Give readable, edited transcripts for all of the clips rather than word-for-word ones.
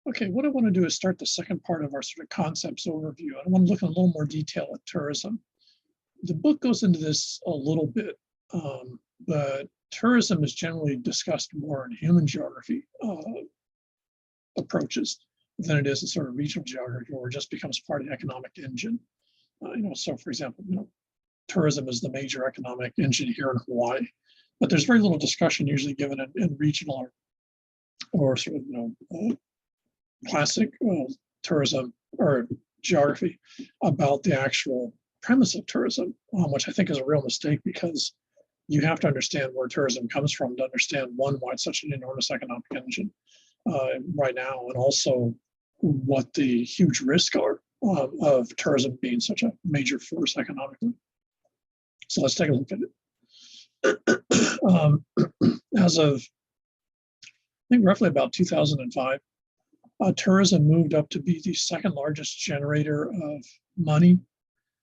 Okay, what I want to do is start the second part of our sort of concepts overview. I want to look in a little more detail at tourism. The book goes into this a little bit, but tourism is generally discussed more in human geography approaches than it is in sort of regional geography, where it just becomes part of the economic engine. So for example, tourism is the major economic engine here in Hawaii, but there's very little discussion usually given in regional or sort of classic tourism or geography about the actual premise of tourism, which I think is a real mistake, because you have to understand where tourism comes from to understand, one, why it's such an enormous economic engine right now, and also what the huge risks are of tourism being such a major force economically. So let's take a look at it. As of, I think, roughly about 2005, tourism moved up to be the second largest generator of money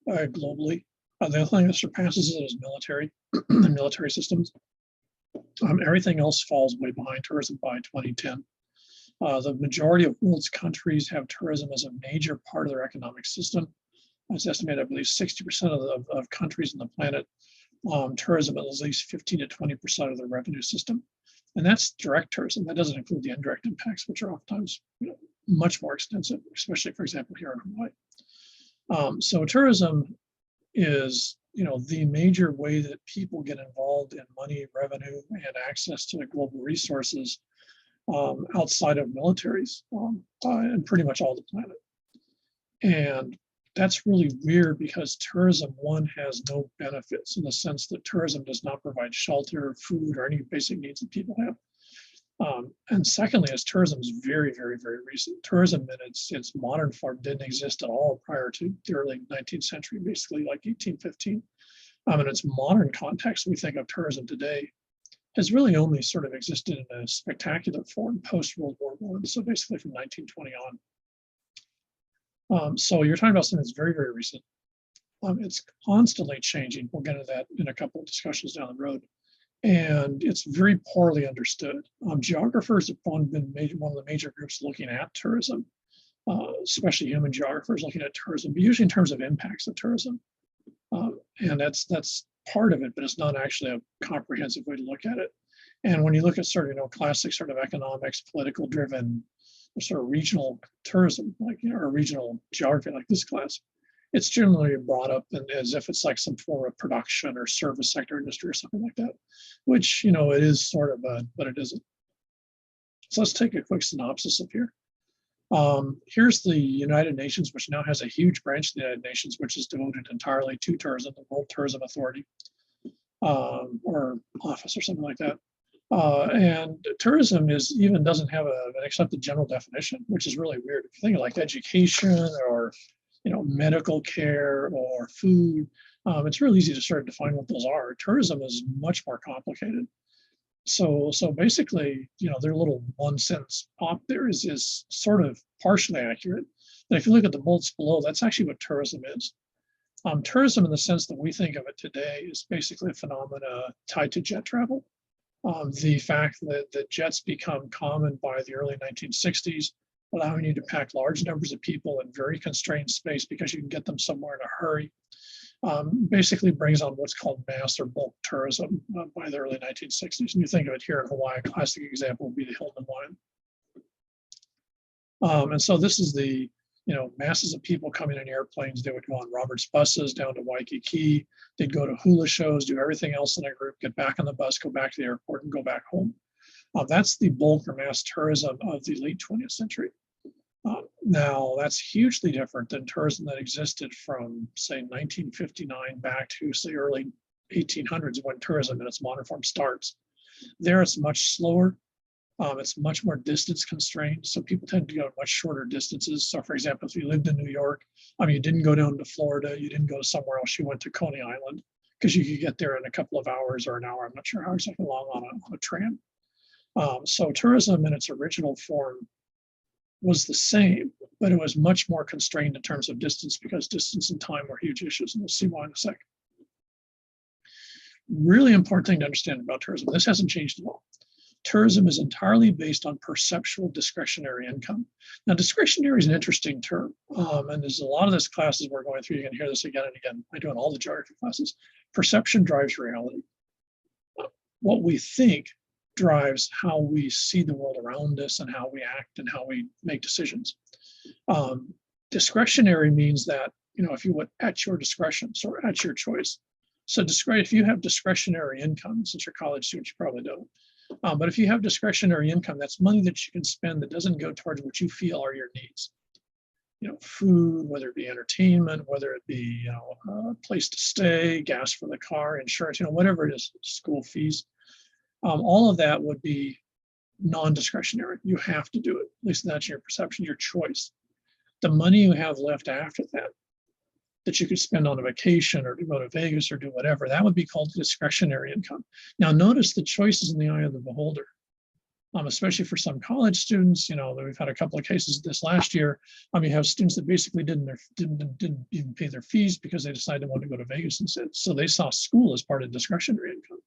globally. The other thing that surpasses it is military and military systems. Everything else falls way behind tourism by 2010. The majority of world's countries have tourism as a major part of their economic system. It's estimated, I believe, 60% of countries on the planet, tourism is at least 15 to 20% of their revenue system. And that's direct tourism. That doesn't include the indirect impacts, which are oftentimes much more extensive, especially, for example, here in Hawaii. So tourism is the major way that people get involved in money, revenue, and access to the global resources outside of militaries and pretty much all the planet. And that's really weird, because tourism, one, has no benefits in the sense that tourism does not provide shelter, food, or any basic needs that people have. And secondly, as tourism is very, very, very recent. Tourism in its modern form didn't exist at all prior to the early 19th century, basically like 1815. In its modern context, we think of tourism today has really only sort of existed in a spectacular form post-World War I, so basically from 1920 on. So you're talking about something that's very, very recent. It's constantly changing. We'll get into that in a couple of discussions down the road. And it's very poorly understood. Geographers have been one of the major groups looking at tourism, especially human geographers looking at tourism, but usually in terms of impacts of tourism. And that's part of it, but it's not actually a comprehensive way to look at it. And when you look at sort of, classic sort of economics, political driven, sort of regional tourism, like, or regional geography like this class, it's generally brought up as if it's like some form of production or service sector industry or something like that, which, it is sort of, but it isn't. So let's take a quick synopsis of here. Here's the United Nations, which now has a huge branch of the United Nations, which is devoted entirely to tourism, the World Tourism Authority, or office or something like that. And tourism doesn't have an accepted general definition, which is really weird. If you think of like education or medical care or food, it's really easy to sort of define what those are. Tourism is much more complicated. So basically, their little one sentence pop there is sort of partially accurate. And if you look at the bullets below, that's actually what tourism is. Tourism, in the sense that we think of it today, is basically a phenomena tied to jet travel. The fact that jets become common by the early 1960s, allowing you to pack large numbers of people in very constrained space because you can get them somewhere in a hurry, basically brings on what's called mass or bulk tourism by the early 1960s. And you think of it here in Hawaii, a classic example would be the Hilton Hawaiian. And so this is the, masses of people coming in airplanes. They would go on Roberts buses down to Waikiki. They'd go to hula shows, do everything else in a group, get back on the bus, go back to the airport, and go back home. That's the bulk or mass tourism of the late 20th century. Now, that's hugely different than tourism that existed from, say, 1959 back to, say, early 1800s, when tourism in its modern form starts. There, it's much slower. It's much more distance constrained. So people tend to go much shorter distances. So, for example, if you lived in New York, you didn't go down to Florida, you didn't go to somewhere else, you went to Coney Island, because you could get there in a couple of hours or an hour. I'm not sure how exactly long on a tram. So tourism in its original form was the same, but it was much more constrained in terms of distance, because distance and time were huge issues, and we'll see why in a second. Really important thing to understand about tourism, this hasn't changed at all. Tourism is entirely based on perceptual discretionary income. Now, discretionary is an interesting term, and there's a lot of this classes we're going through. You can hear this again and again. I do in all the geography classes. Perception drives reality. What we think drives how we see the world around us and how we act and how we make decisions. Discretionary means that, if you would, at your discretion, so at your choice. So if you have discretionary income, since you're college students, you probably don't. But if you have discretionary income, that's money that you can spend that doesn't go towards what you feel are your needs. Food, whether it be entertainment, whether it be, a place to stay, gas for the car, insurance, whatever it is, school fees. All of that would be non-discretionary. You have to do it. At least that's your perception, your choice. The money you have left after that you could spend on a vacation or to go to Vegas or do whatever, that would be called discretionary income. Now, notice the choice is in the eye of the beholder, especially for some college students. We've had a couple of cases this last year. You have students that basically didn't even pay their fees because they decided they wanted to go to Vegas instead. So they saw school as part of discretionary income.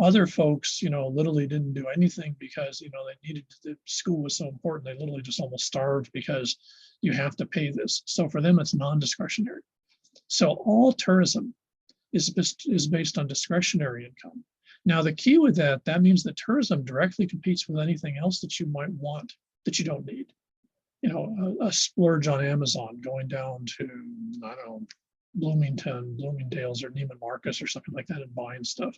Other folks, literally didn't do anything because, they needed the school was so important. They literally just almost starved because you have to pay this. So for them, it's non-discretionary. So all tourism is based on discretionary income. Now, the key with that means that tourism directly competes with anything else that you might want that you don't need. A splurge on Amazon, going down to, I don't know, Bloomingdale's or Neiman Marcus or something like that and buying stuff,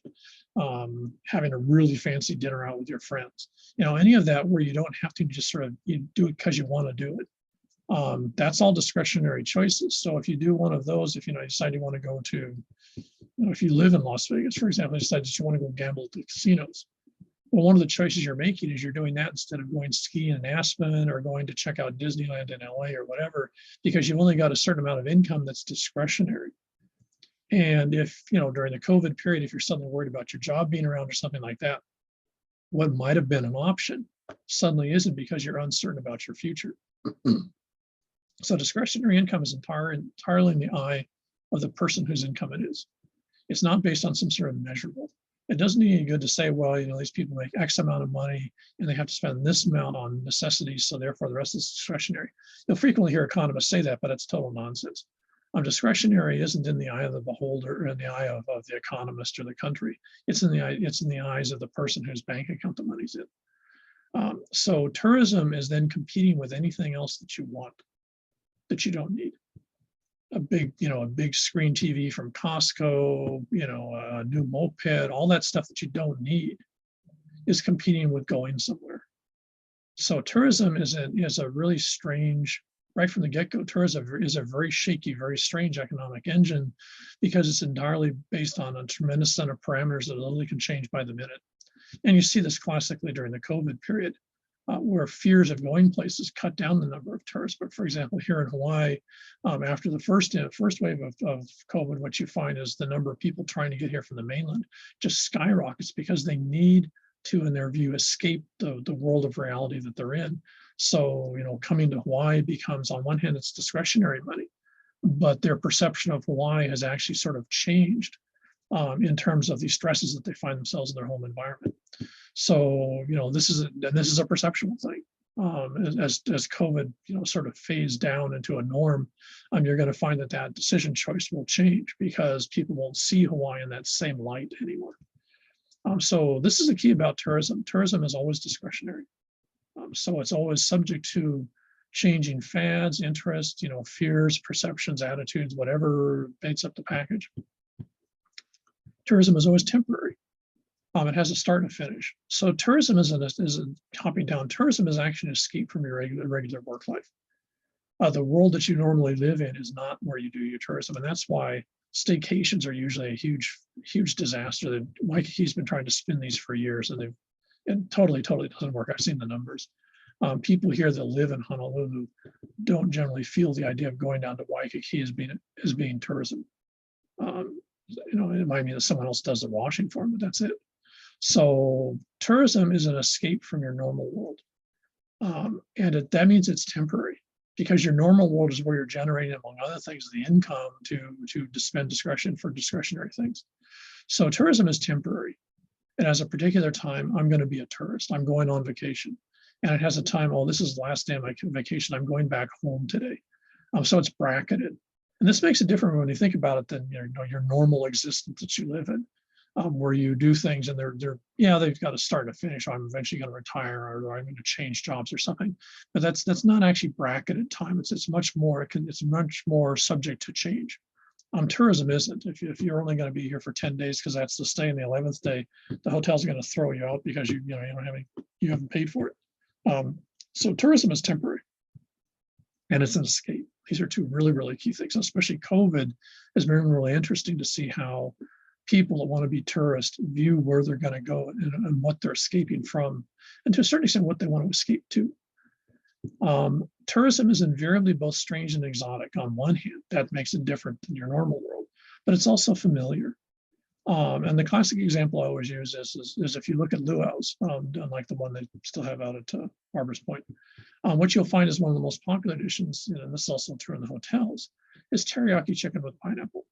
having a really fancy dinner out with your friends, any of that where you don't have to just sort of you do it because you want to do it. That's all discretionary choices. So if you do one of those, if you decide you want to go to, if you live in Las Vegas, for example, you decide that you want to go gamble at the casinos. Well, one of the choices you're making is you're doing that instead of going skiing in Aspen or going to check out Disneyland in LA or whatever, because you've only got a certain amount of income that's discretionary. And if, during the COVID period, if you're suddenly worried about your job being around or something like that, what might have been an option suddenly isn't because you're uncertain about your future. So discretionary income is entirely in the eye of the person whose income it is. It's not based on some sort of measurable. It doesn't do any good to say, well, these people make X amount of money and they have to spend this amount on necessities, so therefore the rest is discretionary. You'll frequently hear economists say that, but it's total nonsense. Discretionary isn't in the eye of the beholder or in the eye of the economist or the country. It's in the eyes of the person whose bank account the money's in. So tourism is then competing with anything else that you want that you don't need. A big screen TV from Costco, a new moped, all that stuff that you don't need is competing with going somewhere. So tourism is a really strange, right from the get-go, tourism is a very shaky, very strange economic engine because it's entirely based on a tremendous set of parameters that literally can change by the minute. And you see this classically during the COVID period. Where fears of going places cut down the number of tourists. But for example, here in Hawaii, after the first wave of COVID, what you find is the number of people trying to get here from the mainland just skyrockets because they need to, in their view, escape the world of reality that they're in. So, coming to Hawaii becomes, on one hand, it's discretionary money, but their perception of Hawaii has actually sort of changed in terms of the stresses that they find themselves in their home environment. So, this is a perceptual thing. As COVID, sort of phased down into a norm, you're going to find that decision choice will change because people won't see Hawaii in that same light anymore. So this is the key about tourism. Tourism is always discretionary. So it's always subject to changing fads, interests, fears, perceptions, attitudes, whatever makes up the package. Tourism is always temporary. It has a start and a finish. So tourism isn't hopping down. Tourism is actually an escape from your regular work life. The world that you normally live in is not where you do your tourism. And that's why staycations are usually a huge disaster. That Waikiki's been trying to spin these for years, and it totally doesn't work. I've seen the numbers. People here that live in Honolulu don't generally feel the idea of going down to Waikiki as being tourism. It might mean that someone else does the washing for them, but that's it. So tourism is an escape from your normal world. And that means it's temporary because your normal world is where you're generating, among other things, the income to spend discretion for discretionary things. So tourism is temporary. It has a particular time, I'm going to be a tourist. I'm going on vacation. And it has a time, oh, this is the last day of my vacation. I'm going back home today. So it's bracketed. And this makes it different when you think about it than your normal existence that you live in, where you do things and they've got to start and finish. I'm eventually going to retire, or I'm going to change jobs or something. But that's not actually bracketed time. It's much more, it's much more subject to change. Tourism isn't. If you're only going to be here for 10 days because that's the stay, and the 11th day, the hotel's going to throw you out because you don't have you haven't paid for it. So tourism is temporary, and it's an escape. These are two really, really key things. Especially COVID has been really interesting to see how people that want to be tourists view where they're going to go and what they're escaping from, and to a certain extent what they want to escape to. Tourism is invariably both strange and exotic. On one hand, that makes it different than your normal world, but it's also familiar. And the classic example I always use is if you look at luau's, unlike the one they still have out at Harbor's Point, what you'll find is one of the most popular dishes, and this is also true in the hotels, is teriyaki chicken with pineapple.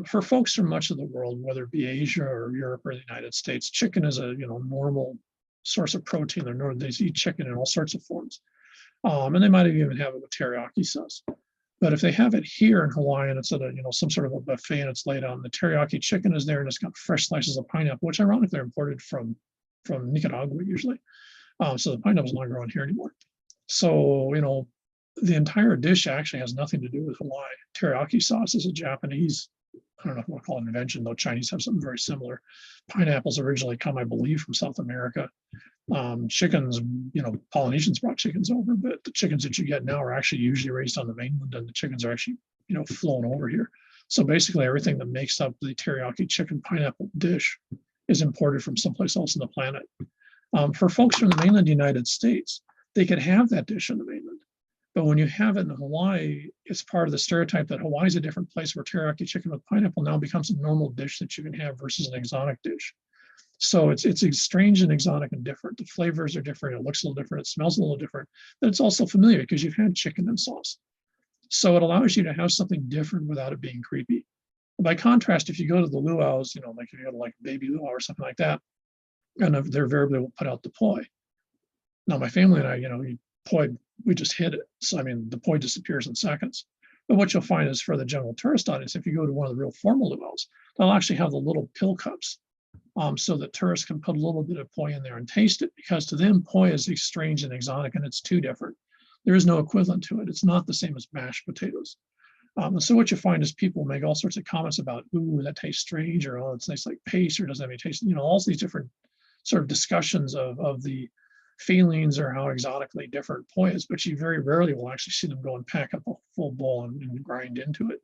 For folks from much of the world, whether it be Asia or Europe or the United States, chicken is a normal source of protein. They eat chicken in all sorts of forms. And they might even have it with teriyaki sauce. But if they have it here in Hawaii and it's at some sort of a buffet and it's laid out, and the teriyaki chicken is there and it's got fresh slices of pineapple, which ironically are imported from Nicaragua usually. So the pineapple's not growing here anymore. So, the entire dish actually has nothing to do with Hawaii. Teriyaki sauce is a Japanese, I don't know if I want to call it an invention, though Chinese have something very similar. Pineapples originally come, I believe, from South America. Chickens, Polynesians brought chickens over, but the chickens that you get now are actually usually raised on the mainland, and the chickens are actually, flown over here. So basically everything that makes up the teriyaki chicken pineapple dish is imported from someplace else on the planet. For folks from the mainland United States, they could have that dish on the mainland. But when you have it in Hawaii, it's part of the stereotype that Hawaii is a different place where teriyaki chicken with pineapple now becomes a normal dish that you can have versus an exotic dish. So it's strange and exotic and different. The flavors are different. It looks a little different. It smells a little different. But it's also familiar because you've had chicken and sauce. So it allows you to have something different without it being creepy. By contrast, if you go to the luau's, like if you go to like baby luau or something like that, and they're invariably will put out the poi. Now my family and I, poi, we just hit it. So the poi disappears in seconds. But what you'll find is for the general tourist audience, if you go to one of the real formal luau's, they'll actually have the little pill cups. So that tourists can put a little bit of poi in there and taste it, because to them, poi is strange and exotic, and it's too different. There is no equivalent to it. It's not the same as mashed potatoes. And so what you find is people make all sorts of comments about, ooh, that tastes strange, or oh, it tastes like paste, or doesn't have any taste. All these different sort of discussions of the feelings or how exotically different poi is, but you very rarely will actually see them go and pack up a full bowl and grind into it.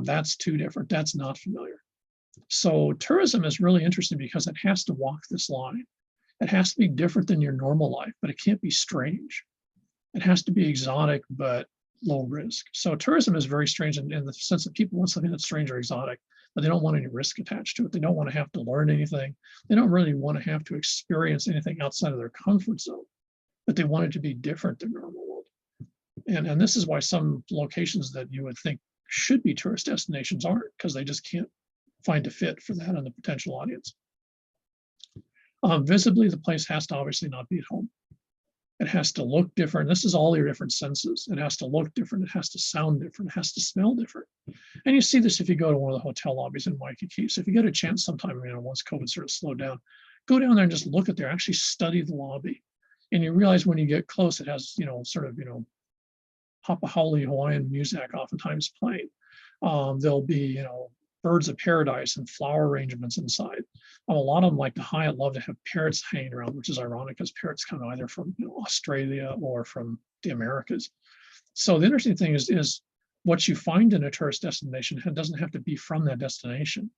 That's too different. That's not familiar. So tourism is really interesting because it has to walk this line. It has to be different than your normal life, but it can't be strange. It has to be exotic, but low risk. So tourism is very strange in the sense that people want something that's strange or exotic, but they don't want any risk attached to it. They don't want to have to learn anything. They don't really want to have to experience anything outside of their comfort zone, but they want it to be different than normal world. And this is why some locations that you would think should be tourist destinations aren't, because they just can't find a fit for that and the potential audience. Visibly, the place has to obviously not be at home. It has to look different. This is all your different senses. It has to look different. It has to sound different. It has to smell different. And you see this if you go to one of the hotel lobbies in Waikiki. So if you get a chance sometime, once COVID sort of slowed down, go down there and just look at there, actually study the lobby. And you realize when you get close, it has, Hapahauli Hawaiian music oftentimes playing. There'll be, birds of paradise and flower arrangements inside. A lot of them, like the Hyatt, love to have parrots hanging around, which is ironic because parrots come either from Australia or from the Americas. So the interesting thing is what you find in a tourist destination doesn't have to be from that destination,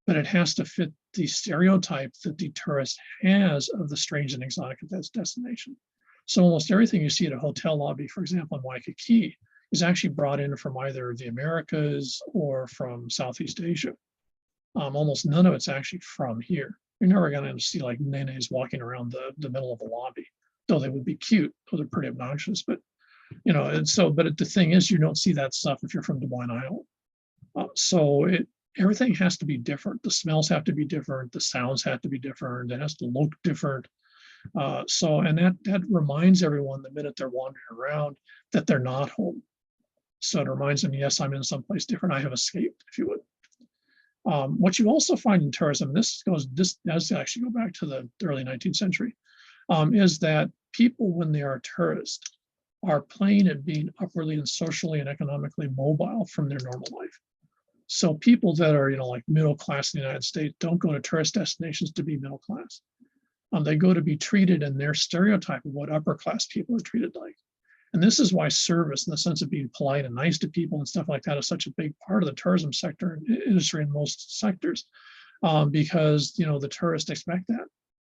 but it has to fit the stereotype that the tourist has of the strange and exotic at that destination. So almost everything you see at a hotel lobby, for example, in Waikiki, is actually brought in from either the Americas or from Southeast Asia. Almost none of it's actually from here. You're never going to see like nenes walking around the middle of the lobby, though they would be cute, though they're pretty obnoxious. But but the thing is, you don't see that stuff if you're from Des Moines, Iowa. So everything has to be different. The smells have to be different. The sounds have to be different. It has to look different. And that reminds everyone the minute they're wandering around that they're not home. So it reminds them, yes, I'm in someplace different. I have escaped, if you would. What you also find in tourism, this does actually go back to the early 19th century, is that people, when they are tourists, are playing at being upwardly and socially and economically mobile from their normal life. So people that are, like middle class in the United States don't go to tourist destinations to be middle class. They go to be treated in their stereotype of what upper class people are treated like. And this is why service, in the sense of being polite and nice to people and stuff like that, is such a big part of the tourism sector industry in most sectors, because the tourists expect that.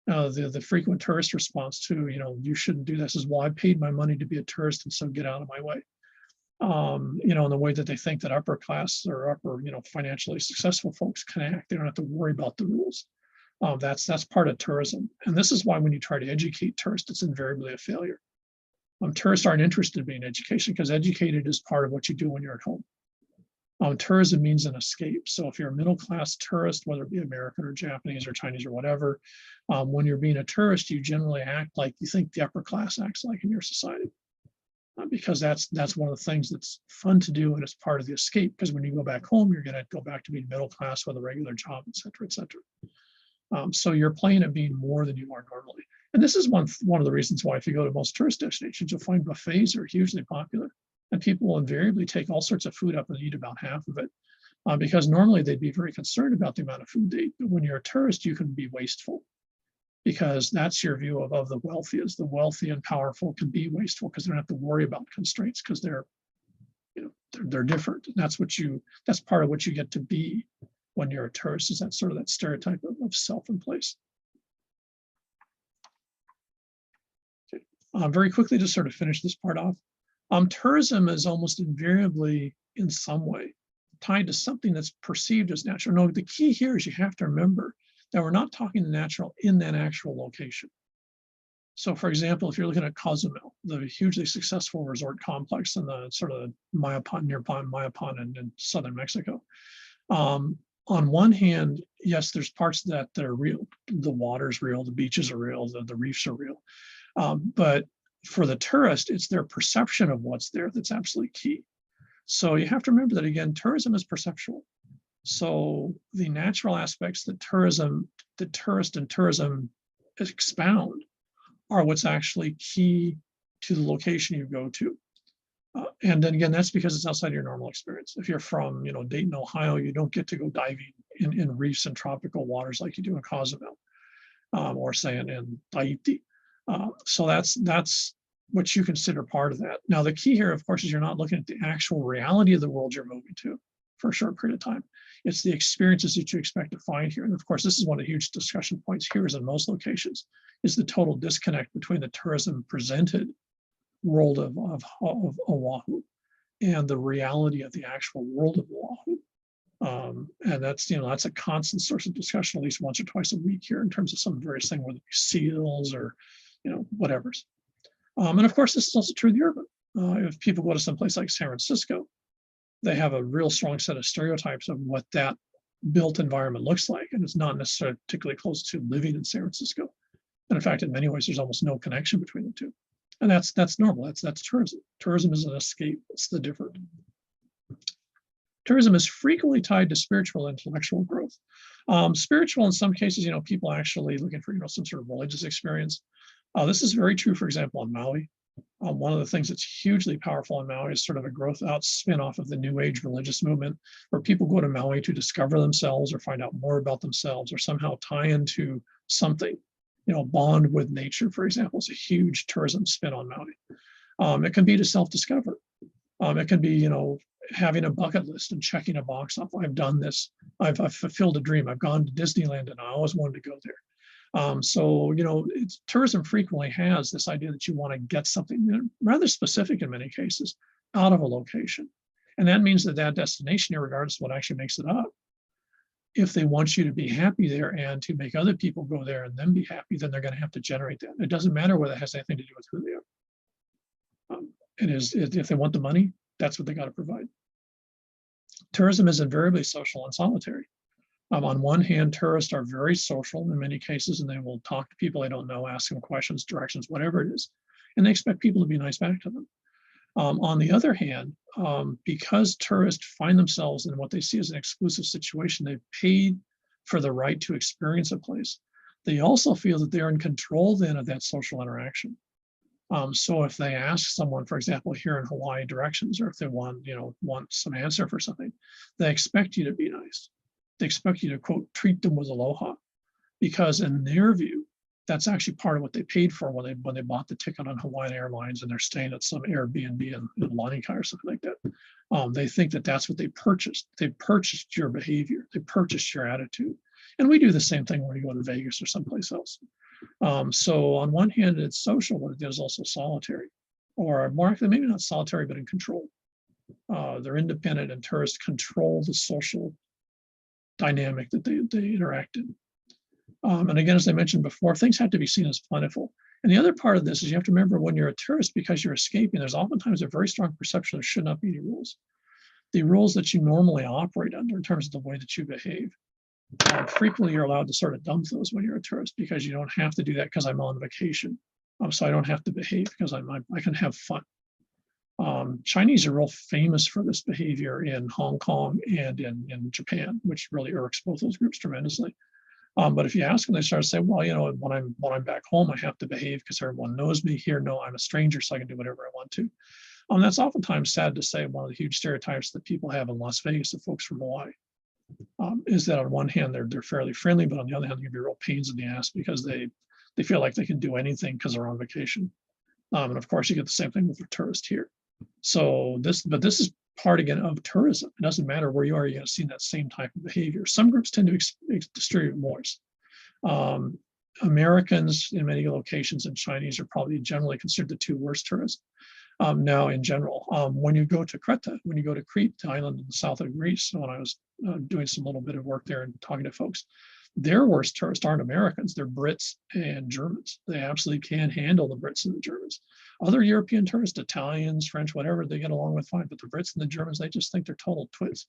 The frequent tourist response to you shouldn't do this is, well, I paid my money to be a tourist, and so get out of my way. In the way that they think that upper class or upper financially successful folks can act. They don't have to worry about the rules. That's part of tourism, and this is why when you try to educate tourists, it's invariably a failure. Tourists aren't interested in being education, because educated is part of what you do when you're at home. Tourism means an escape. So if you're a middle class tourist, whether it be American or Japanese or Chinese or whatever, when you're being a tourist, you generally act like you think the upper class acts like in your society, because that's one of the things that's fun to do, and it's part of the escape. Because when you go back home, you're going to go back to being middle class with a regular job, et cetera, et cetera. So you're playing at being more than you are normally. And this is one of the reasons why, if you go to most tourist destinations, you'll find buffets are hugely popular, and people will invariably take all sorts of food up and eat about half of it, because normally they'd be very concerned about the amount of food they eat. But when you're a tourist, you can be wasteful, because that's your view of the wealthy. Is the wealthy and powerful can be wasteful because they don't have to worry about constraints, because they're different. And that's part of what you get to be when you're a tourist, is that sort of that stereotype of self in place. Very quickly, to sort of finish this part off, tourism is almost invariably, in some way, tied to something that's perceived as natural. No, the key here is you have to remember that we're not talking the natural in that actual location. So, for example, if you're looking at Cozumel, the hugely successful resort complex in the sort of nearby Mayapan in southern Mexico, on one hand, yes, there's parts of that are real. The water's real, the beaches are real, the reefs are real. But for the tourist, it's their perception of what's there that's absolutely key. So you have to remember that, again, tourism is perceptual. So the natural aspects that tourist and tourism expound are what's actually key to the location you go to. And then again, that's because it's outside your normal experience. If you're from, Dayton, Ohio, you don't get to go diving in reefs and tropical waters like you do in Cozumel, or say in Tahiti. So that's what you consider part of that. Now, the key here, of course, is you're not looking at the actual reality of the world you're moving to for a short period of time. It's the experiences that you expect to find here. And of course, this is one of the huge discussion points here, is in most locations, is the total disconnect between the tourism presented world of Oahu and the reality of the actual world of Oahu. And that's a constant source of discussion, at least once or twice a week here, in terms of some various things, whether it be seals or whatever's. And of course, this is also true of the urban. If people go to some place like San Francisco, they have a real strong set of stereotypes of what that built environment looks like, and it's not necessarily particularly close to living in San Francisco. And in fact, in many ways, there's almost no connection between the two. And that's normal. That's tourism. Tourism is an escape. It's the different. Tourism is frequently tied to spiritual and intellectual growth. Spiritual, in some cases, people actually looking for some sort of religious experience. This is very true, for example, on Maui. One of the things that's hugely powerful on Maui is sort of a growth out spin-off of the New Age religious movement, where people go to Maui to discover themselves or find out more about themselves, or somehow tie into something. Bond with nature, for example, is a huge tourism spin on Maui. It can be to self-discover. It can be, having a bucket list and checking a box off. I've done this. I've fulfilled a dream. I've gone to Disneyland and I always wanted to go there. So tourism frequently has this idea that you want to get something rather specific in many cases out of a location. And that means that destination, regardless of what actually makes it up, if they want you to be happy there and to make other people go there and then be happy, then they're going to have to generate that. It doesn't matter whether it has anything to do with who they are. If they want the money, that's what they got to provide. Tourism is invariably social and solitary. On one hand, tourists are very social in many cases, and they will talk to people they don't know, ask them questions, directions, whatever it is, and they expect people to be nice back to them. On the other hand, because tourists find themselves in what they see as an exclusive situation, they've paid for the right to experience a place. They also feel that they're in control then of that social interaction. So if they ask someone, for example, here in Hawaii directions, or if they want some answer for something, they expect you to be nice. They expect you to, quote, treat them with aloha, because in their view, that's actually part of what they paid for when they bought the ticket on Hawaiian Airlines and they're staying at some Airbnb in Lanikai or something like that. They think that that's what they purchased. They purchased your behavior. They purchased your attitude. And we do the same thing when we go to Vegas or someplace else. So on one hand, it's social, but it is also solitary, or more likely, maybe not solitary, but in control. They're independent, and tourists control the social dynamic that they interact in. And again, as I mentioned before, things have to be seen as plentiful. And the other part of this is you have to remember, when you're a tourist, because you're escaping, there's oftentimes a very strong perception there should not be any rules. The rules that you normally operate under in terms of the way that you behave. Frequently, you're allowed to sort of dump those when you're a tourist, because you don't have to do that because I'm on vacation. So I don't have to behave because I can have fun. Chinese are real famous for this behavior in Hong Kong and in Japan, which really irks both those groups tremendously. But if you ask them, they start to say, well, when I'm back home, I have to behave because everyone knows me. Here, no, I'm a stranger, so I can do whatever I want to. That's oftentimes, sad to say, one of the huge stereotypes that people have in Las Vegas of folks from Hawaii. Is that on one hand, they're fairly friendly, but on the other hand, they can be real pains in the ass because they feel like they can do anything because they're on vacation. And of course, you get the same thing with a tourist here. So this is part, again, of tourism. It doesn't matter where you are, you're going to see that same type of behavior. Some groups tend to distribute more. Americans in many locations, and Chinese are probably generally considered the two worst tourists. Now, in general, when you go to Crete, when you go to Crete, the island in the south of Greece, when I was doing some little bit of work there and talking to folks, their worst tourists aren't Americans, they're Brits and Germans. They absolutely can't handle the Brits and the Germans. Other European tourists, Italians, French, whatever, they get along with fine, but the Brits and the Germans, they just think they're total twits.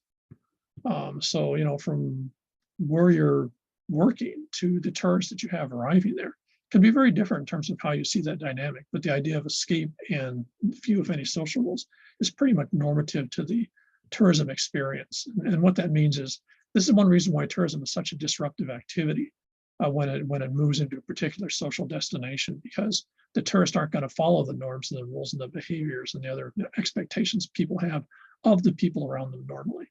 So, from where you're working to the tourists that you have arriving there, can be very different in terms of how you see that dynamic. But the idea of escape and few, if any, social rules is pretty much normative to the tourism experience. And what that means is, this is one reason why tourism is such a disruptive activity when it moves into a particular social destination, because the tourists aren't going to follow the norms and the rules and the behaviors and the other expectations people have of the people around them normally.